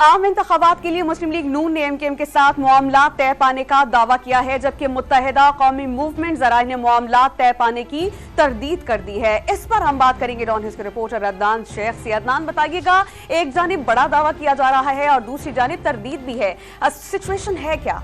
आम इंतखाबात के लिए मुस्लिम लीग नून ने एमकेएम के साथ मामला तय पाने का दावा किया है, जबकि मुत्तहिदा कौमी मूवमेंट ज़राए ने मामला तय पाने की तरदीद कर दी है। इस पर हम बात करेंगे डॉन हिस्स के रिपोर्टर अदनान शेख से। अदनान, बताइएगा, एक जानिब बड़ा दावा किया जा रहा है और दूसरी जानिब तरदीद भी है, सिचुएशन है क्या?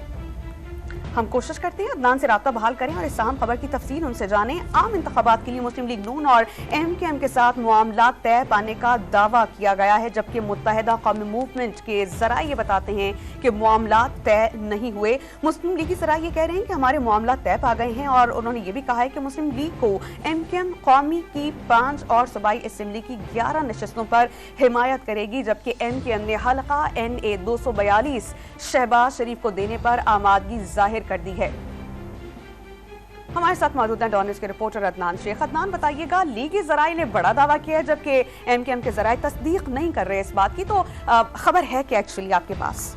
हम कोशिश करते हैं अदनान से राब्ता बहाल करें और इस अहम खबर की तफसील उनसे जानें। आम इंतखाबात के लिए मुस्लिम लीग नून और एमकेएम के साथ मामला तय पाने का दावा किया गया है, जबकि मुत्तहिदा कौमी मूवमेंट के ज़राए ये बताते हैं कि मामला तय नहीं हुए। मुस्लिम लीग की ज़राए ये कह रहे हैं कि हमारे मामला तय पा गए हैं और उन्होंने ये भी कहा है कि मुस्लिम लीग को एमकेएम कौमी की 5 और सूबाई असम्बली की 11 नशस्तों पर हिमायत करेगी, जबकि एमकेएम ने हल्का NA 242 शहबाज शरीफ को देने पर आमादगी जाहिर कर दी है। हमारे साथ मौजूद हैं डॉन न्यूज़ के रिपोर्टर अदनान शेख। अदनान, बताइएगा, लीगी ज़राए ने बड़ा दावा किया है जबकि एमकेएम के ज़राए तस्दीक नहीं कर रहे इस बात की, तो खबर है क्या एक्चुअली आपके पास?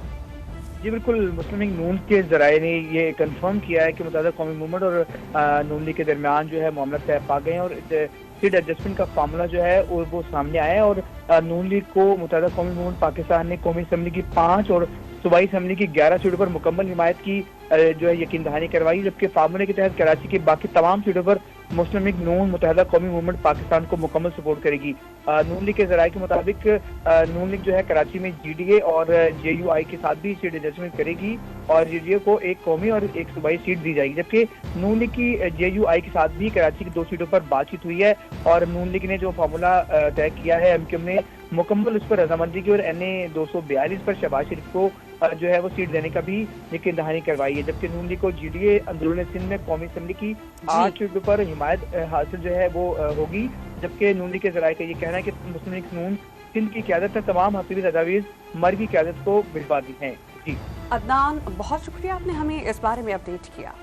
जी बिल्कुल, मुस्लिम लीग नून के ज़राए ने ये कंफर्म किया है कि मुत्तहिदा कौमी मूवमेंट और नून लीग के दरमियान जो है मामला तय पा गए हैं और सीट एडजस्टमेंट का फार्मूला जो है वो सामने आया है और नून लीग को मुत्तहिदा कौमी मूवमेंट पाकिस्तान ने कौमी असम्बली की 5 और सूबाई असम्बली की 11 सीटों पर मुकम्मल हिमायत की जो है यकीन दहानी करवाई, जबकि फार्मूले के तहत कराची की बाकी तमाम सीटों पर मुस्लिम लीग नून मुत्तहिदा कौमी मूवमेंट पाकिस्तान को मुकम्मल सपोर्ट करेगी। नून लीग के ज़राए के मुताबिक नून लीग जो है कराची में GDA और JUI के साथ भी सीट एडजस्टमेंट करेगी और GDA को एक कौमी और एक सूबाई सीट दी जाएगी, जबकि नून लीग की JUI के साथ भी कराची की 2 सीटों पर बातचीत हुई है और नून लीग ने जो फार्मूला तय किया है, एमकेएम ने मुकम्मल उस पर रजामंदी की और NA 242 पर शहबाज शरीफ को जो है वो सीट देने का भी यकीन दहानी करवाई है, जबकि नून लीग को GDA अंदरून सिंध में कौमी असम्बली की 8 सीटों पर हिमायत हासिल जो है वो होगी, जबकि नून लीग के ज़राए का ये कहना है कि मुस्लिम लीग नून सिंध की क़यादत में तमाम हसीबी तजावीज़ मर की क़यादत को भिजवा दी हैं। जी अदनान, बहुत शुक्रिया, आपने हमें इस बारे में अपडेट किया।